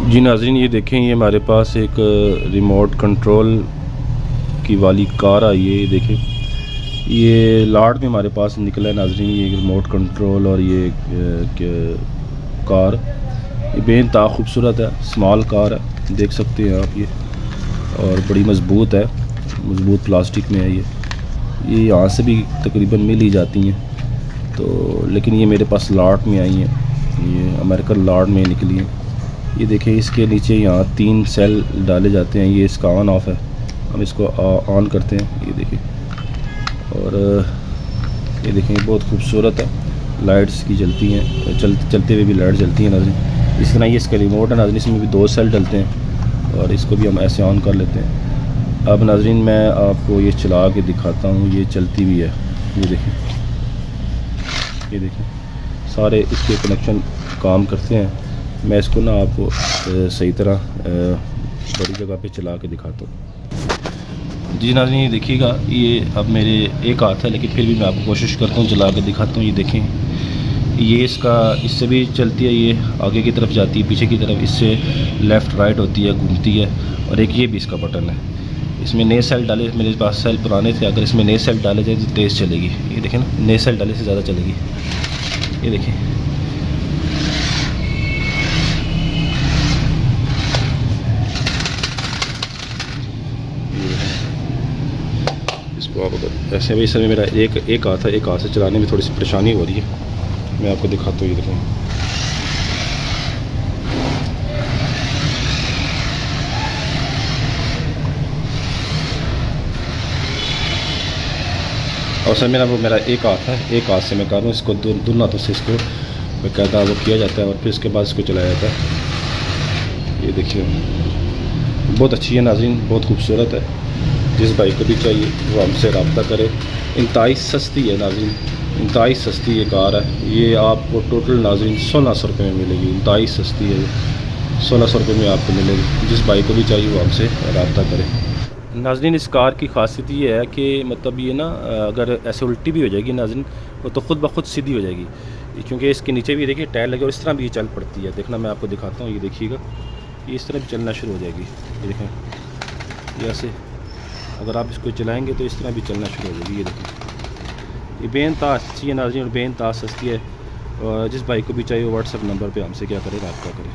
जी नाज़रीन, ये देखें, ये हमारे पास एक रिमोट कंट्रोल की वाली कार आई है। ये देखें, ये लाट में हमारे पास निकला है नाज़रीन, ये रिमोट कंट्रोल और ये कार ये बेइंतहा खूबसूरत है। स्मॉल कार है, देख सकते हैं आप ये, और बड़ी मज़बूत है, मज़बूत प्लास्टिक में है ये यहाँ से भी तकरीबन मिल ही जाती हैं। तो लेकिन ये मेरे पास लाट में आई हैं, ये अमेरिकन लाट में निकली हैं। ये देखें, इसके नीचे यहाँ 3 सेल डाले जाते हैं। ये इसका ऑन ऑफ है, हम इसको ऑन करते हैं। ये देखें, और ये देखें, बहुत खूबसूरत है, लाइट्स की जलती हैं, चलते हुए भी लाइट जलती है नाज़रीन। इस तरह ये इसका रिमोट है नाज़रीन, इसमें भी 2 सेल डलते हैं और इसको भी हम ऐसे ऑन कर लेते हैं। अब नाज़रीन मैं आपको ये चला के दिखाता हूँ, ये चलती भी है। ये देखें, सारे इसके कनेक्शन काम करते हैं। मैं इसको ना आपको सही तरह बड़ी जगह पे चला के दिखाता हूँ। जी नाज़रीन, ये देखिएगा, ये अब मेरे एक हाथ है, लेकिन फिर भी मैं आपको कोशिश करता हूँ, चला के दिखाता हूँ। ये देखें, ये इसका इससे भी चलती है, ये आगे की तरफ जाती है, पीछे की तरफ इससे लेफ़्ट राइट होती है, घूमती है। और एक ये भी इसका बटन है, इसमें नए सेल डाले, मेरे पास सेल पुराने थे, अगर इसमें नए सेल डाले जाए तो तेज़ चलेगी। ये देखें ना, नए सेल डाले से ज़्यादा चलेगी। ये देखें, इसको आप अगर ऐसे भी, इसमें मेरा एक हाथ है, एक हाथ से चलाने में थोड़ी सी परेशानी हो रही है। मैं आपको दिखाता हूँ। ये देखें, और सर मेरा एक हाथ है, एक हाथ से मैं कर रहा हूँ इसको, दोनों हाथों से इसको बाकायदा वो किया जाता है और फिर इसके बाद इसको चलाया जाता है। ये देखिए, बहुत अच्छी है नाज़रीन, बहुत खूबसूरत है। जिस भाई को भी चाहिए वो हमसे रब्ता करे। इंतहाई सस्ती है नाज़रीन, इंतहाई सस्ती ये कार है। ये आपको टोटल नाज़रीन 1600 रुपये में मिलेगी। इंतहाई सस्ती है, 1600 रुपये में आपको मिलेगी। जिस भाई को भी चाहिए वो हमसे रब्ता करे। नाज़रीन, इस कार की खासियत ये है कि मतलब ये ना, अगर ऐसे उल्टी भी हो जाएगी नाज़रीन, वो तो ख़ुद ब खुद सीधी हो जाएगी, क्योंकि इसके नीचे भी देखिए टायर लगे और इस तरह भी ये चल पड़ती है। देखना, मैं आपको दिखाता हूँ। ये देखिएगा, ये इस तरह भी चलना शुरू हो जाएगी। ये देखें, ये ऐसे अगर आप इसको चलाएंगे तो इस तरह भी चलना शुरू हो जाएगी। ये देखें, ये बेइंतहा अच्छी है नाज़रीन और बेइंतहा सस्ती है। और जिस भाई को भी चाहिए व्हाट्सएप नंबर पे हमसे क्या करें, रब्ता करें।